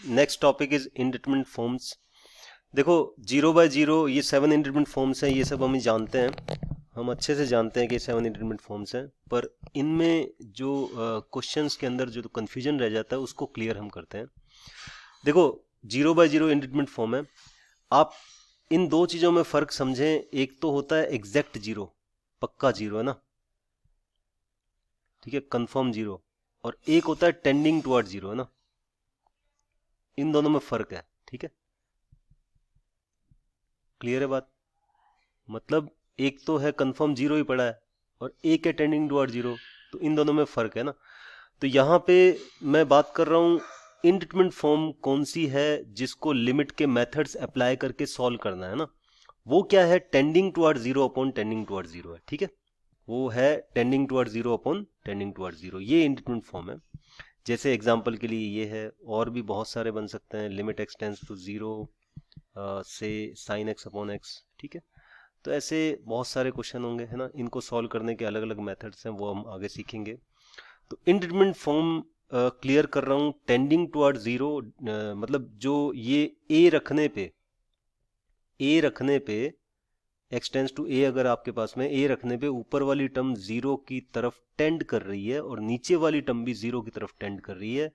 Next topic is indeterminate forms. देखो, 0/0 ये 7 indeterminate forms हैं, ये सब हम जानते हैं, हम अच्छे से जानते हैं कि 7 इंडिटरमिनेट फॉर्म्स हैं। पर इनमें जो क्वेश्चंस के अंदर जो कंफ्यूजन रह जाता है उसको क्लियर हम करते हैं। देखो, 0/0 इंडिटरमिनेट फॉर्म है। आप इन दो चीज़ों में फ़र्क समझें। एक तो होता है एग्जैक्ट जीरो, पक्का जीरो है ना, ठीक है, कंफर्म जीरो। और एक होता है टेंडिंग टुवर्ड जीरो, है ना। इन दोनों में फ़र्क है, ठीक है। क्लियर है बात? मतलब एक तो है कंफर्म जीरो ही पड़ा है और एक है टेंडिंग टुवर्ड जीरो, तो इन दोनों में फ़र्क है ना। तो यहाँ पे मैं बात कर रहा हूँ इंडिटरमिनेट फॉर्म कौन सी है जिसको लिमिट के मेथड्स अप्लाई करके सॉल्व करना है ना। वो क्या है? Tending toward zero upon tending toward zero है, ठीक है। वो है tending toward zero upon tending toward zero, ये इंडिटरमिनेट फॉर्म है। जैसे एग्जांपल के लिए ये है, और भी बहुत सारे बन सकते हैं। Limit x tends to zero से साइन एक्स अपॉन एक्स, ठीक है। तो ऐसे बहुत सारे क्वेश्चन होंगे, है ना। इनको सॉल्व करने के अलग अलग मेथड्स हैं, वो हम आगे सीखेंगे। तो इंडिटरमिनेट फॉर्म क्लियर कर रहा हूँ। टेंडिंग टुवर्ड जीरो मतलब जो ये ए रखने पे एक्स टेंड्स टू ए, अगर आपके पास में ए रखने पे ऊपर वाली टर्म जीरो की तरफ टेंड कर रही है और नीचे वाली टर्म भी जीरो की तरफ टेंड कर रही है,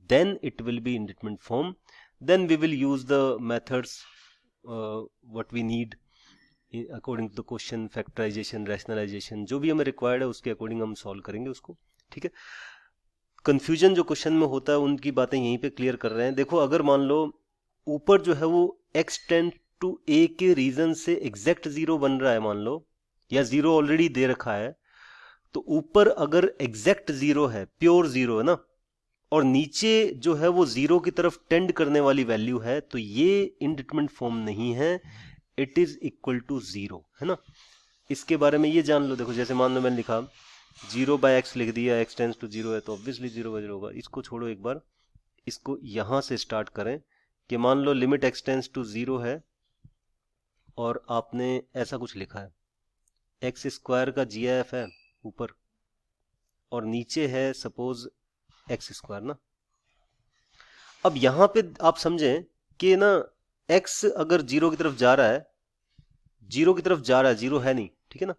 then it will be indeterminate form. Then we will use the methods what we need according to the question, factorization, rationalization, जो भी हमें रिक्वायर्ड है उसके अकॉर्डिंग हम सॉल्व करेंगे उसको, ठीक है। कंफ्यूजन जो क्वेश्चन में होता है उनकी बातें यहीं पे क्लियर कर रहे हैं। देखो, अगर मान लो ऊपर जो है वो x टेंड टू a के रीजन से एग्जैक्ट जीरो बन रहा है, मान लो, या जीरो ऑलरेडी दे रखा है, तो ऊपर अगर एग्जैक्ट जीरो है, प्योर जीरो है ना, और नीचे जो है वो जीरो की तरफ टेंड करने वाली वैल्यू है, तो ये इंडिटरमिनेट फॉर्म नहीं है, it is equal to zero, है ना। इसके बारे में ये जान लो। देखो, जैसे मान लो मैंने लिखा 0/x लिख दिया, x टेंड्स टू जीरो है तो ऑब्वियसली 0/0 होगा। इसको छोड़ो, एक बार इसको यहां से स्टार्ट करें कि मान लो limit x tends to zero है और आपने ऐसा कुछ लिखा है, एक्स स्क्वायर का GIF है ऊपर और नीचे है सपोज एक्स स्क्वायर ना। अब यहां पे आप समझें कि ना, x अगर जीरो की तरफ जा रहा है, जीरो की तरफ जा रहा है, जीरो है नहीं, ठीक है ना,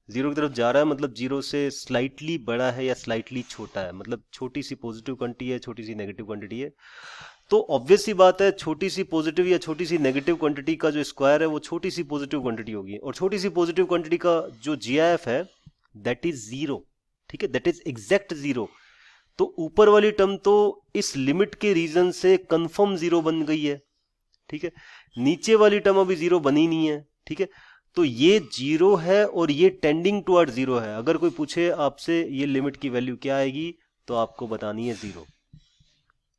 जीरो की तरफ जा रहा है मतलब जीरो से स्लाइटली बड़ा है या स्लाइटली छोटा है, मतलब छोटी सी पॉजिटिव क्वांटिटी है, छोटी सी नेगेटिव क्वांटिटी है। तो ऑब्वियस सी बात है, छोटी सी पॉजिटिव या छोटी सी नेगेटिव क्वांटिटी का जो स्क्वायर है वो छोटी सी पॉजिटिव क्वांटिटी होगी, और छोटी सी पॉजिटिव क्वांटिटी का जो GIF है दैट इज जीरो, ठीक है, दैट इज एग्जैक्ट जीरो। तो ऊपर वाली टर्म तो इस लिमिट के रीजन से कंफर्म जीरो बन गई है, ठीक है। नीचे वाली टर्म अभी जीरो बनी नहीं है, ठीक है। तो ये जीरो है और ये टेंडिंग टुवर्ड जीरो है। अगर कोई पूछे आपसे ये लिमिट की वैल्यू क्या आएगी, तो आपको बतानी है जीरो,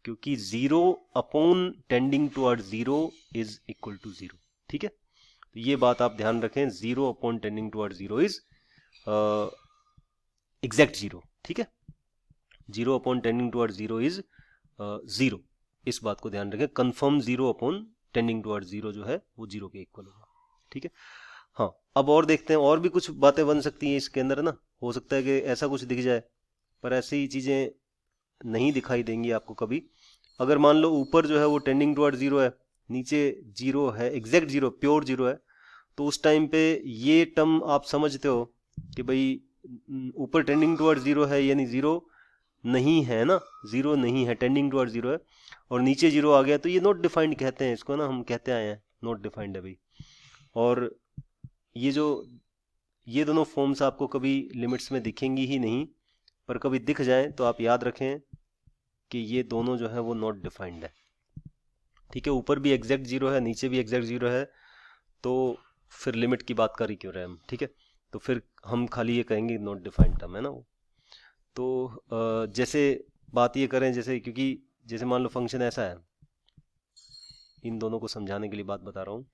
क्योंकि zero upon tending toward zero is equal to zero, ठीक है। तो ये बात आप ध्यान रखें, zero upon tending toward zero is exact zero, ठीक है। Zero upon tending toward zero is zero, इस बात को ध्यान रखें। Confirm zero upon tending toward zero जो है वो जीरो के इक्वल होगा, ठीक है। हाँ, अब और देखते हैं, और भी कुछ बातें बन सकती हैं इसके अंदर ना। हो सकता है कि ऐसा कुछ दिख जाए, पर ऐसी चीजें नहीं दिखाई देंगी आपको कभी। अगर मान लो ऊपर जो है वो टेंडिंग टुवर्ड जीरो है, नीचे जीरो है, एग्जैक्ट जीरो, प्योर जीरो है, तो उस टाइम पे ये टर्म आप समझते हो कि भाई ऊपर टेंडिंग टुवर्ड जीरो है यानी जीरो नहीं है ना, जीरो नहीं है, टेंडिंग टुवर्ड जीरो है, और नीचे जीरो आ गया, तो ये नॉट डिफाइंड कहते हैं इसको ना, हम कहते आए हैं नॉट डिफाइंड है भाई। और ये जो ये दोनों फॉर्म्स आपको कभी लिमिट्स में दिखेंगी ही नहीं, पर कभी दिख जाएं तो आप याद रखें कि ये दोनों जो है वो नॉट डिफाइंड है, ठीक है। ऊपर भी एग्जैक्ट जीरो है, नीचे भी एग्जैक्ट जीरो है, तो फिर लिमिट की बात कर ही क्यों रहे हम, ठीक है। तो फिर हम खाली ये कहेंगे नॉट डिफाइंड टर्म है ना वो। तो जैसे बात ये करें, जैसे क्योंकि जैसे मान लो फंक्शन ऐसा है, इन दोनों को समझाने के लिए बात बता रहा हूँ।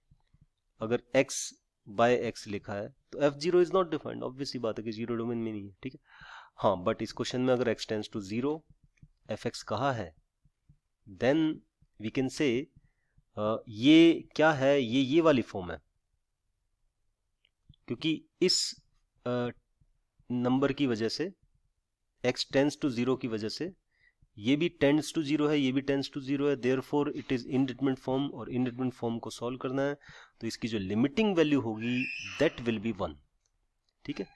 अगर x/x लिखा है तो f0 is not defined, obvious सी बात है कि जीरो डोमेन में नहीं है, ठीक है। हाँ, बट इस क्वेश्चन में अगर x tends to zero, fx कहा है, देन वी कैन से ये क्या है, ये वाली फॉर्म है, क्योंकि इस नंबर की वजह से, x टेंड्स टू जीरो की वजह से ये भी टेंड्स टू जीरो है, ये भी टेंड्स टू जीरो है, therefore it is indeterminate form, और इनडिटरमिनेट फॉर्म को सॉल्व करना है तो इसकी जो लिमिटिंग वैल्यू होगी दैट विल बी 1। ठीक है,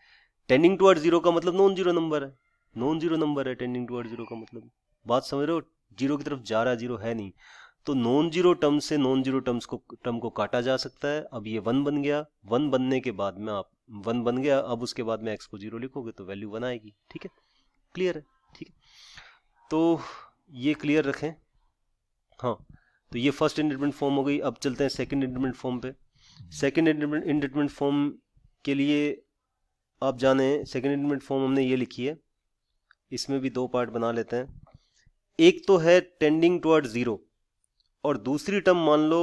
टेंडिंग टुवर्ड जीरो का मतलब नॉन जीरो नंबर है, नॉन जीरो नंबर है टेंडिंग टुवर्ड जीरो का मतलब, बात समझ रहे हो, जीरो की तरफ जा रहा है, जीरो है नहीं, तो नॉन जीरो टर्म से नॉन जीरो टर्म को काटा जा सकता है। अब ये 1 बन गया, 1 बनने के बाद में आप 1 बन गया, अब उसके बाद में x को 0 लिखोगे तो वैल्यू 1 आएगी। ठीक है, क्लियर है? ठीक है, तो ये क्लियर रखें। हाँ, तो ये फर्स्ट इंडिटरमिनेट फॉर्म हो गई। अब चलते हैं सेकंड इंडिटरमिनेट फॉर्म पे। सेकंड इंडिटरमिनेट फॉर्म के लिए आप जाने, सेकंड इंडिटरमिनेट फॉर्म हमने ये लिखी है, इसमें भी दो पार्ट बना लेते हैं। एक तो है टेंडिंग टुवर्ड जीरो, और दूसरी टर्म मान लो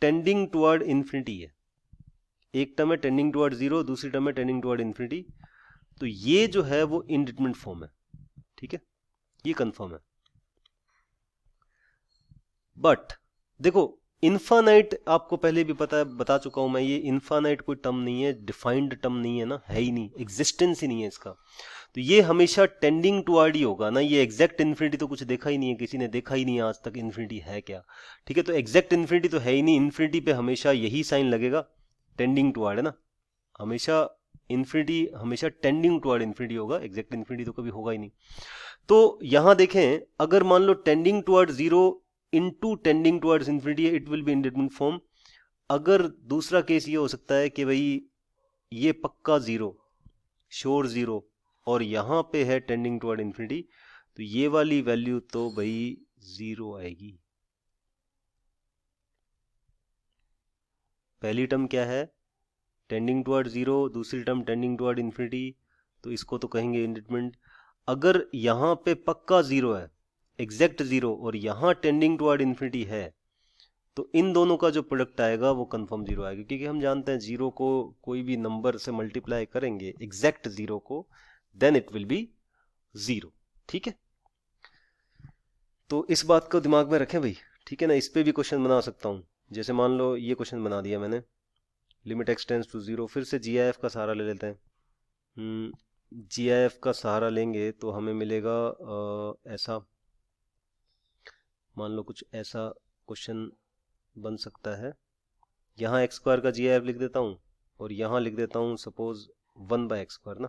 टेंडिंग टुवर्ड इन्फिनिटी है। एक टर्म है टेंडिंग टुवर्ड जीरो, दूसरी टर्म है टेंडिंग टुवर्ड इन्फिनिटी। तो ये जो है वो इंडिटरमिनेट फॉर्म है। ठीक है, ये कंफर्म है। बट देखो, इन्फानाइट आपको पहले भी पता है, बता चुका हूं मैं, ये इन्फानाइट कोई टर्म नहीं है, डिफाइंड टर्म नहीं है ना, है ही नहीं, एग्जिस्टेंस ही नहीं है इसका। तो ये हमेशा टेंडिंग टुवर्ड ही होगा ना, ये एग्जैक्ट इन्फिनिटी तो कुछ देखा ही नहीं है, किसी ने देखा ही नहीं है आज तक इन्फिनिटी है क्या। ठीक है, तो एग्जैक्ट इन्फिनिटी तो है ही नहीं, इन्फिनिटी पे हमेशा यही साइन लगेगा, टेंडिंग टुवर्ड है ना, हमेशा इन्फिनिटी हमेशा टेंडिंग टुवर्ड इन्फिनिटी होगा, एग्जैक्ट इन्फिनिटी तो कभी होगा ही नहीं। तो यहां देखें, अगर मान लो tending toward zero into tending towards infinity, it will be indeterminate form. अगर दूसरा केस ये हो सकता है कि भाई ये पक्का जीरो, श्योर जीरो, और यहां पे है टेंडिंग टुवर्ड इन्फिनिटी, तो ये वाली वैल्यू तो भाई जीरो आएगी। पहली टर्म क्या है, टेंडिंग टुवर्ड जीरो, दूसरी टर्म टेंडिंग टुवर्ड इन्फिनिटी, तो इसको तो कहेंगे इंडिटरमिनेट। अगर यहां पे पक्का जीरो है, एग्जैक्ट जीरो, और यहां टेंडिंग टुवर्ड इन्फिनिटी है, तो इन दोनों का जो प्रोडक्ट आएगा वो कंफर्म जीरो आएगा, क्योंकि हम जानते हैं जीरो को कोई भी नंबर से मल्टीप्लाई करेंगे एग्जैक्ट जीरो को, then it will be zero. ठीक है, तो इस बात को दिमाग में रखें भाई। ठीक है ना, इस पे भी क्वेश्चन बना सकता हूं, जैसे मान लो ये क्वेश्चन बना दिया मैंने, limit x tends to zero, फिर से GIF का सहारा ले लेते हैं। GIF का सहारा लेंगे तो हमें मिलेगा ऐसा, मान लो कुछ ऐसा क्वेश्चन बन सकता है, यहाँ एक्स स्क्वायर का GIF लिख देता हूँ, और यहाँ लिख देता हूँ सपोज 1/x², ना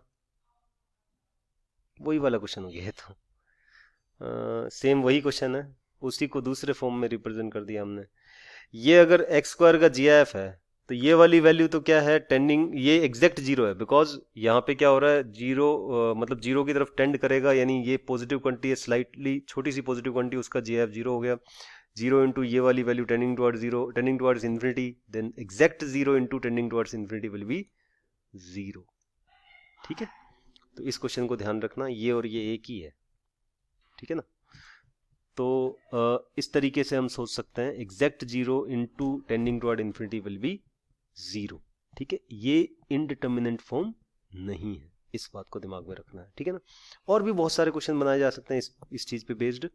वही वाला क्वेश्चन हो गया है। तो सेम वही क्वेश्चन है, उसी को दूसरे फॉर्म में रिप्रेजेंट कर दिया हमने। ये अगर x² का GIF है, तो ये वाली वैल्यू तो क्या है, टेंडिंग, ये एग्जैक्ट जीरो है, बिकॉज यहाँ पे क्या हो रहा है, जीरो मतलब जीरो की तरफ टेंड करेगा, यानी ये पॉजिटिव क्वांटिटी है, स्लाइटली छोटी सी पॉजिटिव क्वांटिटी, उसका GIF जीरो हो गया। जीरो इंटू ये वाली value tending towards zero, tending towards infinity, then exact zero into tending towards infinity will be zero. ठीक है, तो इस क्वेश्चन को ध्यान रखना, ये और ये एक ही है। ठीक है ना, तो इस तरीके से हम सोच सकते हैं, exact zero into tending toward infinity will be zero. ठीक है, ये इनडिटरमिनेंट फॉर्म नहीं है, इस बात को दिमाग में रखना है। ठीक है ना, और भी बहुत सारे क्वेश्चन बनाए जा सकते हैं इस चीज पे बेस्ड।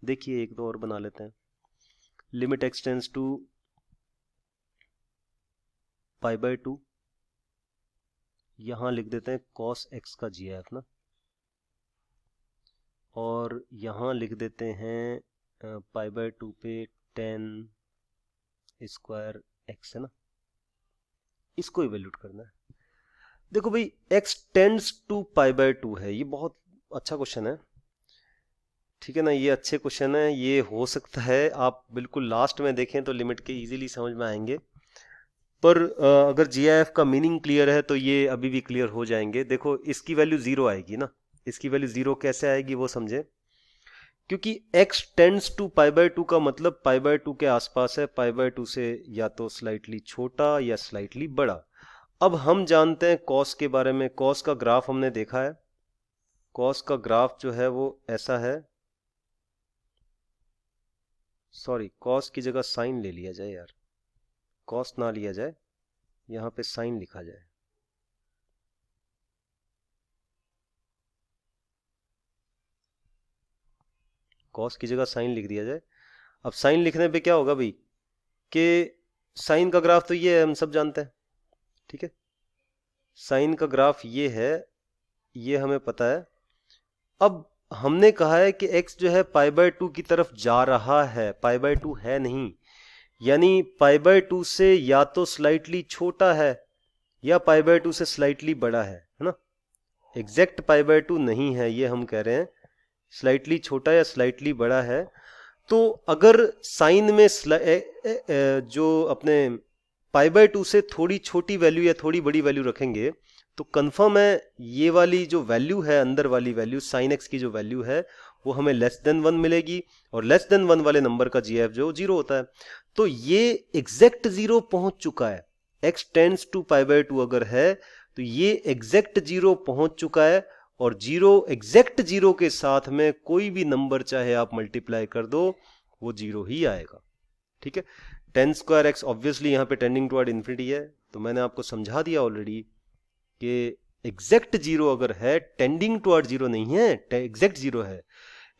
देखिए एक दो और बना लेते हैं। लिमिट एक्स टेंड्स टू π/2, यहां लिख देते हैं cos x का GIF ना, और यहां लिख देते हैं π/2 पे tan स्क्वायर x है ना, इसको इवेल्यूट करना है। देखो भाई, x टेंड्स टू π/2 है, ये बहुत अच्छा क्वेश्चन है। ठीक है ना, ये अच्छे क्वेश्चन है, ये हो सकता है आप बिल्कुल लास्ट में देखें तो लिमिट के इजीली समझ में आएंगे, पर अगर GIF का मीनिंग क्लियर है तो ये अभी भी क्लियर हो जाएंगे। देखो इसकी वैल्यू जीरो आएगी ना, इसकी वैल्यू जीरो कैसे आएगी वो समझे, क्योंकि x टेंड्स टू π/2 का मतलब π/2 के आसपास है, π/2 से या तो स्लाइटली छोटा या स्लाइटली बड़ा। अब हम जानते हैं cos के बारे में, cos का ग्राफ हमने देखा है, cos का ग्राफ जो है वो ऐसा है, सॉरी cos की जगह साइन ले लिया जाए यार, cos ना लिया जाए, यहां पे साइन लिखा जाए। cos की जगह साइन लिख दिया जाए। अब साइन लिखने पे क्या होगा भाई, कि साइन का ग्राफ तो ये है, हम सब जानते हैं। ठीक है, साइन का ग्राफ ये है, ये हमें पता है। अब हमने कहा है कि x जो है पाई बाय 2 की तरफ जा रहा है, पाई बाय 2 है नहीं, यानी पाई बाय 2 से या तो स्लाइटली छोटा है या पाई बाय 2 से स्लाइटली बड़ा है ना। एग्जैक्ट पाई बाय 2 नहीं है, ये हम कह रहे हैं, स्लाइटली छोटा या स्लाइटली बड़ा है। तो अगर साइन में जो अपने पाई बाय 2 से थोड़ी छोटी वैल्यू या थोड़ी बड़ी वैल्यू रखेंगे तो कंफर्म है ये वाली जो वैल्यू है, अंदर वाली वैल्यू साइन एक्स की जो वैल्यू है वो हमें लेस देन 1 मिलेगी, और लेस देन 1 वाले नंबर का जीएफ जो 0 होता है। तो ये एग्जैक्ट 0 पहुंच चुका है, x tends to pi by 2 अगर है तो ये एग्जैक्ट 0 पहुंच चुका है, और 0 एग्जैक्ट 0 के साथ में कोई भी नंबर चाहे आप मल्टीप्लाई कर दो वो 0 ही आएगा। ठीक है, 10 स्क्वायर एक्स ऑब्वियसली यहाँ पे टेंडिंग टुवर्ड इन्फिनिटी है, तो मैंने आपको समझा दिया ऑलरेडी कि एग्जैक्ट 0 अगर है, टेंडिंग टुवर्ड 0 नहीं है, एग्जैक्ट 0 है।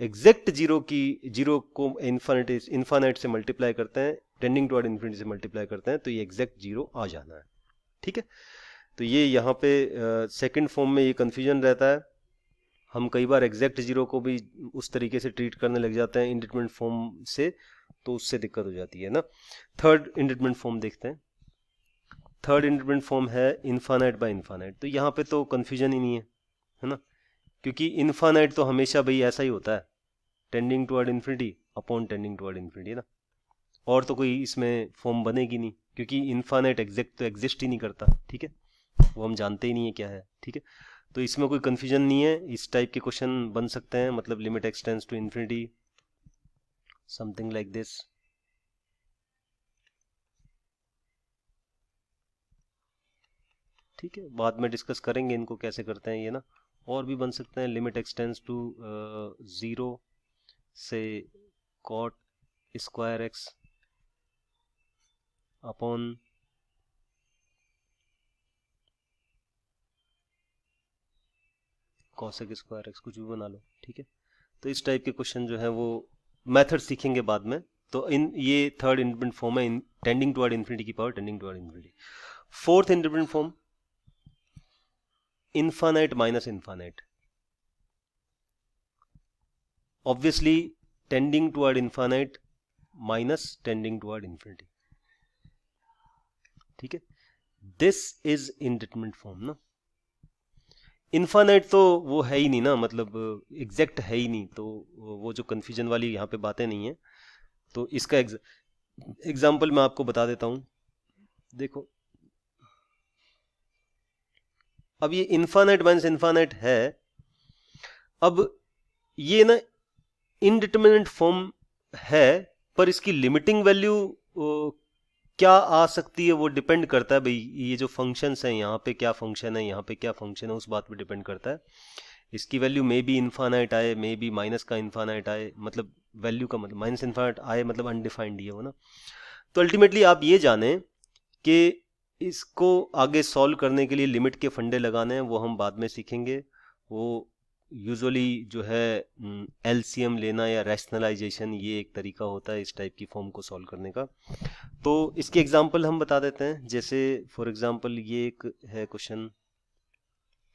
एग्जैक्ट 0 की 0 को इन्फानाइट से मल्टीप्लाई करते हैं, टेंडिंग टुवर्ड इन्फिनिटी से मल्टीप्लाई करते हैं, तो ये एग्जैक्ट 0 आ जाना है। ठीक है, तो ये यहाँ पे सेकंड फॉर्म में ये कंफ्यूजन रहता है, हम कई बार एग्जैक्ट 0 को भी उस तरीके से ट्रीट करने लग जाते हैं इंडिटरमिनेट फॉर्म से, तो उससे दिक्कत हो जाती है ना। थर्ड इंडिटरमिनेट फॉर्म देखते हैं। थर्ड इंडिटरमिनेट फॉर्म है इन्फानाइट बाय इन्फानाइट। तो यहाँ पे तो कंफ्यूजन ही नहीं है ना, क्योंकि इन्फानाइट तो हमेशा भाई ऐसा ही होता है, tending toward infinity upon tending toward infinity ना, और तो कोई इसमें फॉर्म बनेगी नहीं, क्योंकि इन्फानाइट एग्जैक्ट तो एग्जिस्ट ही नहीं करता। ठीक है, वो हम जानते ही नहीं है क्या है। ठीक है, तो इसमें कोई कंफ्यूजन नहीं है, इस टाइप के क्वेश्चन बन सकते हैं, मतलब limit x tends to infinity, something like this. ठीक है, बाद में डिस्कस करेंगे इनको कैसे करते हैं ये ना। और भी बन सकते हैं, लिमिट एक्स टेंड्स टू 0 से cot square x upon cosec square x, कुछ भी बना लो। ठीक है, तो इस टाइप के क्वेश्चन जो है वो मेथड सीखेंगे बाद में। तो इन ये थर्ड इंडिपेंडेंट फॉर्म है, टेंडिंग टुवर्ड इन्फिनिटी की power tending toward infinity. Fourth independent form infinite minus infinite, obviously tending toward infinite minus tending toward infinity. ठीक है, दिस इज इंडिटरमिनेट फॉर्म ना। इन्फानाइट तो वो है ही नहीं ना, मतलब एग्जैक्ट है ही नहीं, तो वो जो कंफ्यूजन वाली यहाँ पे बातें नहीं है। तो इसका एग्जाम्पल मैं आपको बता देता हूं। देखो, अब ये इन्फानाइट माइनस इन्फानाइट है, अब ये ना इनडिटरमिनेट फॉर्म है, पर इसकी लिमिटिंग वैल्यू क्या आ सकती है वो डिपेंड करता है भाई, ये जो फंक्शंस हैं यहाँ पे क्या फंक्शन है, यहाँ पे क्या फंक्शन है, उस बात पे डिपेंड करता है। इसकी वैल्यू मे बी इन्फानाइट आए, मे बी माइनस का इन्फानाइट आए, मतलब वैल्यू का मतलब माइनस इन्फानाइट आए, मतलब अनडिफाइंड ही है वो ना। तो अल्टीमेटली आप ये जाने कि इसको आगे सॉल्व करने के लिए लिमिट के फंडे लगाने हैं, वो हम बाद में सीखेंगे। वो यूजुअली जो है एलसीएम लेना या रैशनलाइजेशन, ये एक तरीका होता है इस टाइप की फॉर्म को सॉल्व करने का। तो इसके एग्जांपल हम बता देते हैं, जैसे फॉर एग्जांपल ये एक है क्वेश्चन।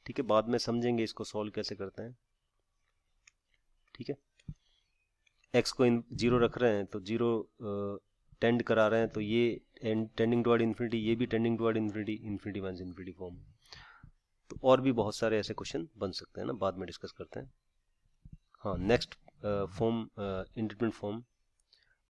ठीक है, बाद में समझेंगे इसको सॉल्व कैसे करते हैं। ठीक है, एक्स को 0 रख रहे हैं, तो 0 टेंड करा रहे हैं, तो ये टेंडिंग टुवर्ड इन्फिनिटी, ये भी tending toward infinity, infinity minus infinity form. तो और भी बहुत सारे ऐसे क्वेश्चन बन सकते हैं ना, बाद में डिस्कस करते हैं। हाँ, नेक्स्ट फॉर्म इंडिटरमिनेट फॉर्म